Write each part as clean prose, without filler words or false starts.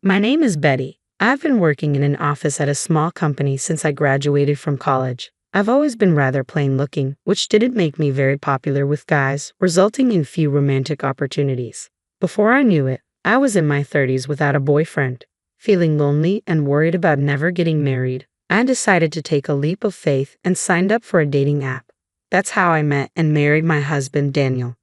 My name is Betty. I've been working in an office at a small company since I graduated from college. I've always been rather plain looking, which didn't make me very popular with guys, resulting in few romantic opportunities. Before I knew it, I was in my 30s without a boyfriend. Feeling lonely and worried about never getting married, I decided to take a leap of faith and signed up for a dating app. That's how I met and married my husband, Daniel.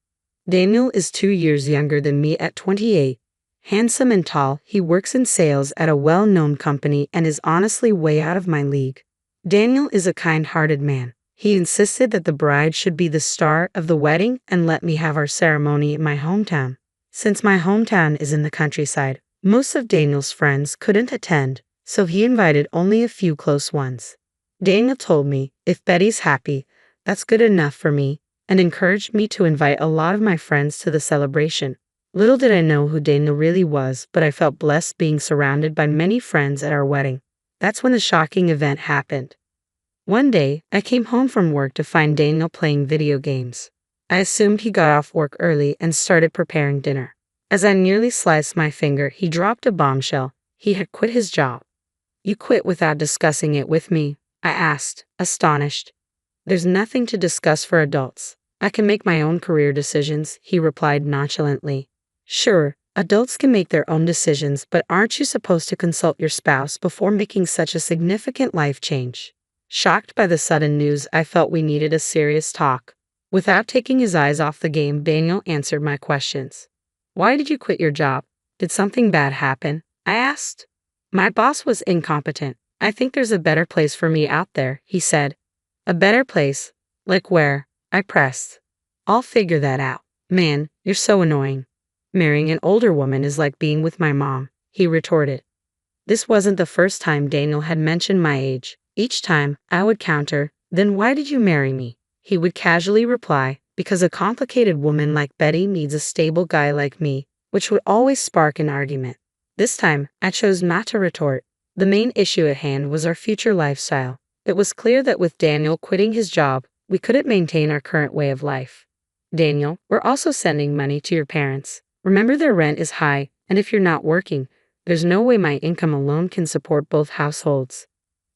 Daniel is 2 years younger than me at 28. Handsome and tall, he works in sales at a well-known company and is honestly way out of my league. Daniel is a kind-hearted man. He insisted that the bride should be the star of the wedding and let me have our ceremony in my hometown. Since my hometown is in the countryside, most of Daniel's friends couldn't attend, so he invited only a few close ones. Daniel told me, if Betty's happy, that's good enough for me, and encouraged me to invite a lot of my friends to the celebration. Little did I know who Daniel really was, but I felt blessed being surrounded by many friends at our wedding. That's when the shocking event happened. One day, I came home from work to find Daniel playing video games. I assumed he got off work early and started preparing dinner. As I nearly sliced my finger, he dropped a bombshell. He had quit his job. "You quit without discussing it with me?" I asked, astonished. "There's nothing to discuss for adults. I can make my own career decisions," he replied nonchalantly. "Sure, adults can make their own decisions, but aren't you supposed to consult your spouse before making such a significant life change?" Shocked by the sudden news, I felt we needed a serious talk. Without taking his eyes off the game, Daniel answered my questions. "Why did you quit your job? Did something bad happen?" I asked. "My boss was incompetent. I think there's a better place for me out there," he said. "A better place? Like where?" I pressed. "I'll figure that out." "Man, you're so annoying. Marrying an older woman is like being with my mom," he retorted. This wasn't the first time Daniel had mentioned my age. Each time, I would counter, "Then why did you marry me?" He would casually reply, "Because a complicated woman like Betty needs a stable guy like me," which would always spark an argument. This time, I chose not to retort. The main issue at hand was our future lifestyle. It was clear that with Daniel quitting his job, we couldn't maintain our current way of life. "Daniel, we're also sending money to your parents. Remember, their rent is high, and if you're not working, there's no way my income alone can support both households."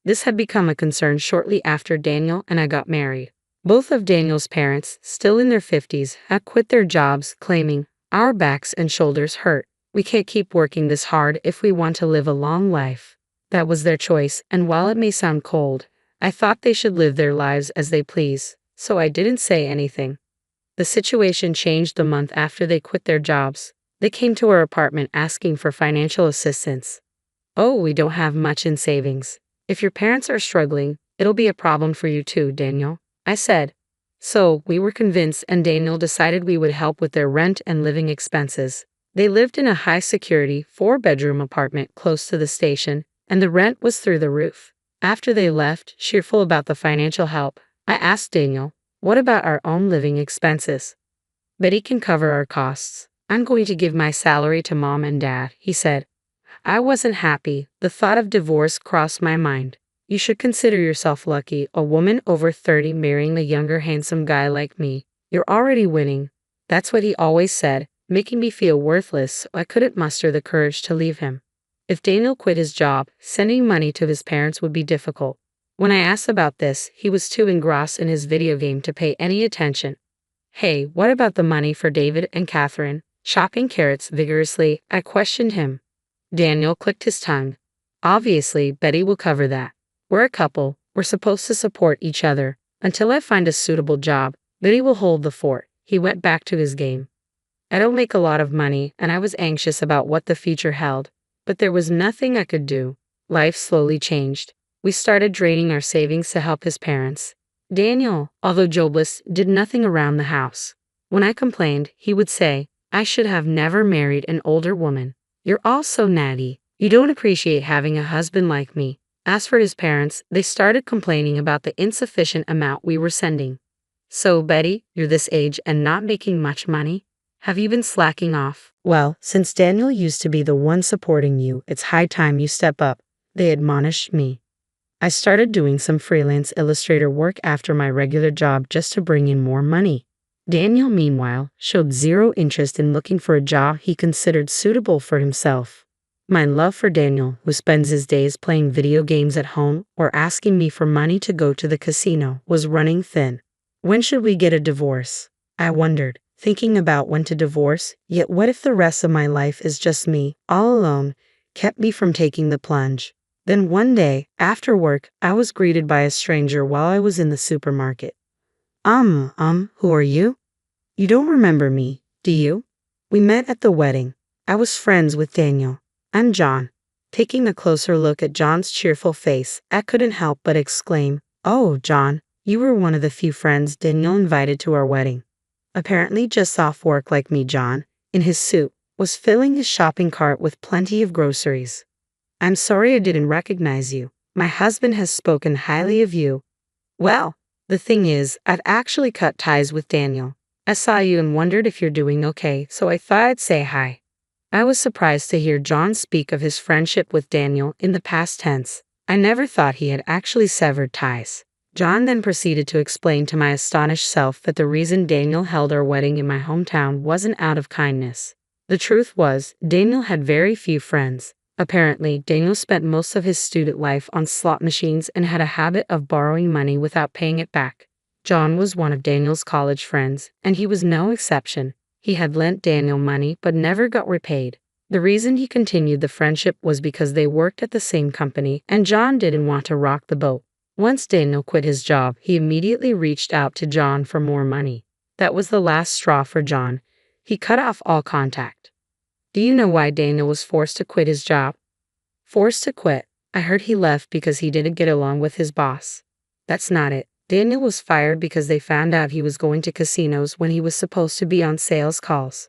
This had become a concern shortly after Daniel and I got married. Both of Daniel's parents, still in their 50s, had quit their jobs, claiming, "Our backs and shoulders hurt. We can't keep working this hard if we want to live a long life." That was their choice, and while it may sound cold, I thought they should live their lives as they please, so I didn't say anything. The situation changed the month after they quit their jobs. They came to our apartment asking for financial assistance. "Oh, we don't have much in savings. If your parents are struggling, it'll be a problem for you too, Daniel," I said. So, we were convinced, and Daniel decided we would help with their rent and living expenses. They lived in a high-security, 4-bedroom apartment close to the station, and the rent was through the roof. After they left, cheerful about the financial help, I asked Daniel, "What about our own living expenses?" "Betty can cover our costs. I'm going to give my salary to Mom and Dad," he said. I wasn't happy. The thought of divorce crossed my mind. "You should consider yourself lucky, a woman over 30 marrying a younger handsome guy like me. You're already winning." That's what he always said, making me feel worthless, so I couldn't muster the courage to leave him. If Daniel quit his job, sending money to his parents would be difficult. When I asked about this, he was too engrossed in his video game to pay any attention. "Hey, what about the money for David and Catherine?" Chopping carrots vigorously, I questioned him. Daniel clicked his tongue. "Obviously, Betty will cover that. We're a couple. We're supposed to support each other. Until I find a suitable job, Betty will hold the fort." He went back to his game. I don't make a lot of money, and I was anxious about what the future held. But there was nothing I could do. Life slowly changed. We started draining our savings to help his parents. Daniel, although jobless, did nothing around the house. When I complained, he would say, "I should have never married an older woman. You're all so natty. You don't appreciate having a husband like me." As for his parents, they started complaining about the insufficient amount we were sending. "So, Betty, you're this age and not making much money? Have you been slacking off?" "Well, since Daniel used to be the one supporting you, it's high time you step up," they admonished me. I started doing some freelance illustrator work after my regular job just to bring in more money. Daniel, meanwhile, showed zero interest in looking for a job he considered suitable for himself. My love for Daniel, who spends his days playing video games at home or asking me for money to go to the casino, was running thin. When should we get a divorce? I wondered, thinking about when to divorce, yet what if the rest of my life is just me, all alone, kept me from taking the plunge. Then one day, after work, I was greeted by a stranger while I was in the supermarket. Who are you? You don't remember me, do you? We met at the wedding. I was friends with Daniel. I'm John. Taking a closer look at John's cheerful face, I couldn't help but exclaim, "Oh, John, you were one of the few friends Daniel invited to our wedding." Apparently just off work like me, John, in his suit, was filling his shopping cart with plenty of groceries. "I'm sorry I didn't recognize you. My husband has spoken highly of you." "Well, the thing is, I've actually cut ties with Daniel. I saw you and wondered if you're doing okay, so I thought I'd say hi." I was surprised to hear John speak of his friendship with Daniel in the past tense. I never thought he had actually severed ties. John then proceeded to explain to my astonished self that the reason Daniel held our wedding in my hometown wasn't out of kindness. The truth was, Daniel had very few friends. Apparently, Daniel spent most of his student life on slot machines and had a habit of borrowing money without paying it back. John was one of Daniel's college friends, and he was no exception. He had lent Daniel money but never got repaid. The reason he continued the friendship was because they worked at the same company and John didn't want to rock the boat. Once Daniel quit his job, he immediately reached out to John for more money. That was the last straw for John. He cut off all contact. Do you know why Daniel was forced to quit his job? Forced to quit? I heard he left because he didn't get along with his boss. That's not it. Daniel was fired because they found out he was going to casinos when he was supposed to be on sales calls.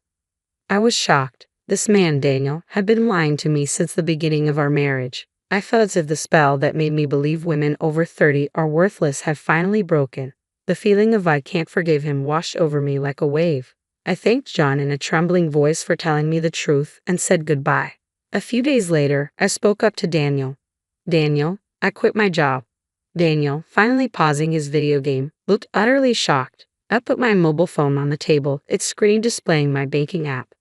I was shocked. This man, Daniel, had been lying to me since the beginning of our marriage. I felt as if the spell that made me believe women over 30 are worthless had finally broken. The feeling of I can't forgive him washed over me like a wave. I thanked John in a trembling voice for telling me the truth and said goodbye. A few days later, I spoke up to Daniel. "Daniel, I quit my job." Daniel, finally pausing his video game, looked utterly shocked. I put my mobile phone on the table, its screen displaying my banking app.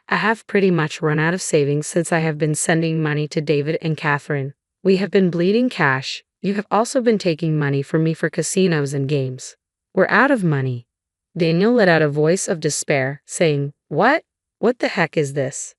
"I have pretty much run out of savings since I have been sending money to David and Catherine. We have been bleeding cash. You have also been taking money from me for casinos and games. We're out of money." Daniel let out a voice of despair, saying, "What? What the heck is this?"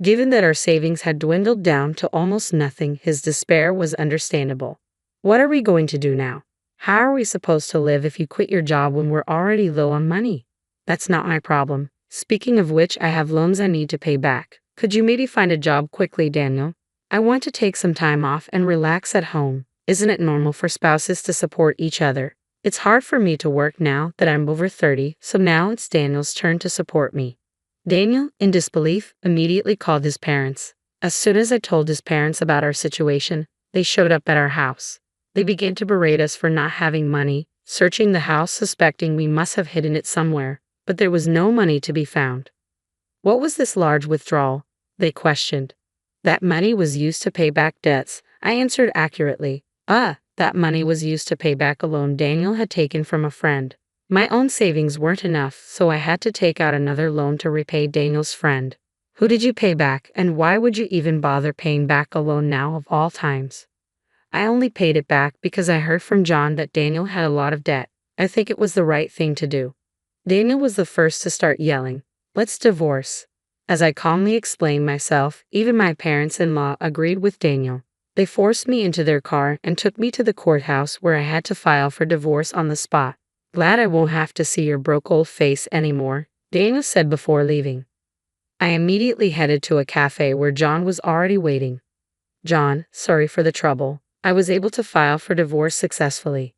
Given that our savings had dwindled down to almost nothing, his despair was understandable. "What are we going to do now? How are we supposed to live if you quit your job when we're already low on money?" "That's not my problem. Speaking of which, I have loans I need to pay back. Could you maybe find a job quickly, Daniel? I want to take some time off and relax at home. Isn't it normal for spouses to support each other? It's hard for me to work now that I'm over 30, so now it's Daniel's turn to support me." Daniel, in disbelief, immediately called his parents. As soon as I told his parents about our situation, they showed up at our house. They began to berate us for not having money, searching the house suspecting we must have hidden it somewhere, but there was no money to be found. "What was this large withdrawal?" they questioned. "That money was used to pay back debts," I answered accurately. That money was used to pay back a loan Daniel had taken from a friend. My own savings weren't enough, so I had to take out another loan to repay Daniel's friend. "Who did you pay back, and why would you even bother paying back a loan now of all times?" "I only paid it back because I heard from John that Daniel had a lot of debt. I think it was the right thing to do." Daniel was the first to start yelling, "Let's divorce." As I calmly explained myself, even my parents-in-law agreed with Daniel. They forced me into their car and took me to the courthouse where I had to file for divorce on the spot. "Glad I won't have to see your broke old face anymore," Daniel said before leaving. I immediately headed to a cafe where John was already waiting. "John, sorry for the trouble. I was able to file for divorce successfully."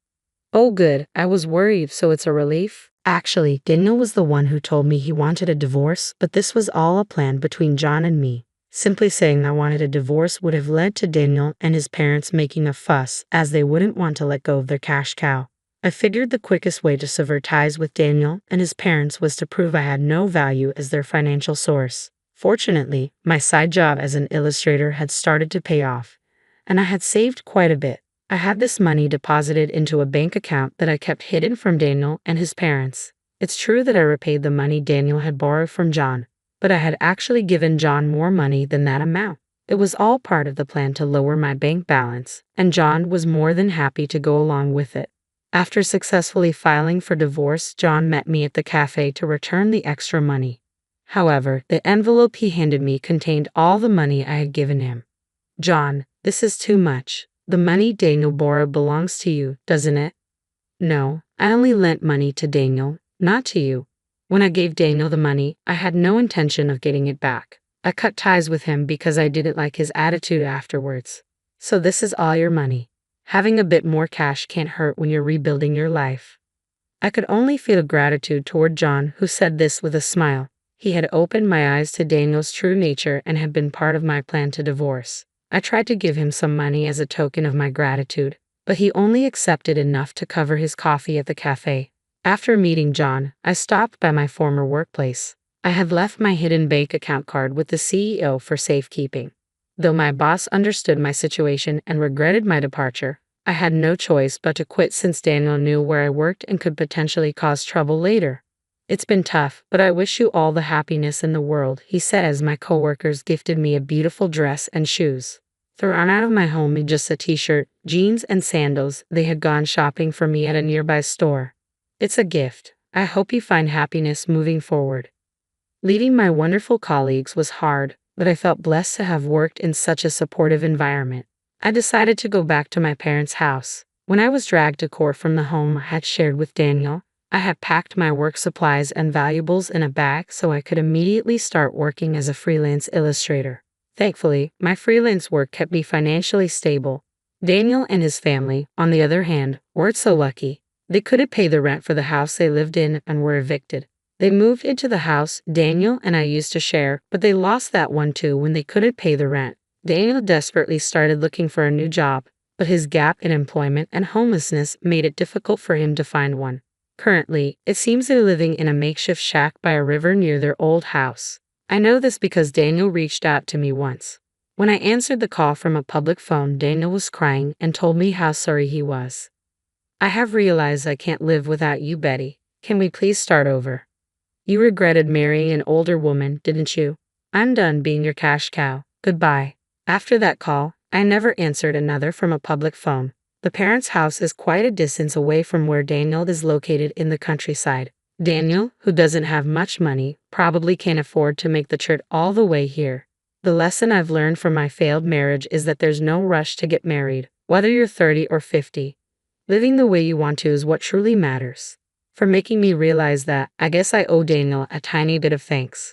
"Oh good, I was worried, so it's a relief?" Actually, Daniel was the one who told me he wanted a divorce, but this was all a plan between John and me. Simply saying I wanted a divorce would have led to Daniel and his parents making a fuss, as they wouldn't want to let go of their cash cow. I figured the quickest way to sever ties with Daniel and his parents was to prove I had no value as their financial source. Fortunately, my side job as an illustrator had started to pay off, and I had saved quite a bit. I had this money deposited into a bank account that I kept hidden from Daniel and his parents. It's true that I repaid the money Daniel had borrowed from John, but I had actually given John more money than that amount. It was all part of the plan to lower my bank balance, and John was more than happy to go along with it. After successfully filing for divorce, John met me at the cafe to return the extra money. However, the envelope he handed me contained all the money I had given him. "John, this is too much. The money Daniel borrowed belongs to you, doesn't it?" "No, I only lent money to Daniel, not to you. When I gave Daniel the money, I had no intention of getting it back. I cut ties with him because I didn't like his attitude afterwards. So this is all your money. Having a bit more cash can't hurt when you're rebuilding your life." I could only feel gratitude toward John, who said this with a smile. He had opened my eyes to Daniel's true nature and had been part of my plan to divorce. I tried to give him some money as a token of my gratitude, but he only accepted enough to cover his coffee at the cafe. After meeting John, I stopped by my former workplace. I had left my hidden bank account card with the CEO for safekeeping. Though my boss understood my situation and regretted my departure, I had no choice but to quit since Daniel knew where I worked and could potentially cause trouble later. "It's been tough, but I wish you all the happiness in the world," he said as my coworkers gifted me a beautiful dress and shoes. Thrown out of my home in just a t-shirt, jeans, and sandals, they had gone shopping for me at a nearby store. "It's a gift. I hope you find happiness moving forward." Leaving my wonderful colleagues was hard, but I felt blessed to have worked in such a supportive environment. I decided to go back to my parents' house. When I was dragged to court from the home I had shared with Daniel, I had packed my work supplies and valuables in a bag so I could immediately start working as a freelance illustrator. Thankfully, my freelance work kept me financially stable. Daniel and his family, on the other hand, weren't so lucky. They couldn't pay the rent for the house they lived in and were evicted. They moved into the house Daniel and I used to share, but they lost that one too when they couldn't pay the rent. Daniel desperately started looking for a new job, but his gap in employment and homelessness made it difficult for him to find one. Currently, it seems they're living in a makeshift shack by a river near their old house. I know this because Daniel reached out to me once. When I answered the call from a public phone, Daniel was crying and told me how sorry he was. "I have realized I can't live without you, Betty. Can we please start over? You regretted marrying an older woman, didn't you? I'm done being your cash cow. Goodbye." After that call, I never answered another from a public phone. The parents' house is quite a distance away from where Daniel is located in the countryside. Daniel, who doesn't have much money, probably can't afford to make the trip all the way here. The lesson I've learned from my failed marriage is that there's no rush to get married, whether you're 30 or 50. Living the way you want to is what truly matters. For making me realize that, I guess I owe Daniel a tiny bit of thanks.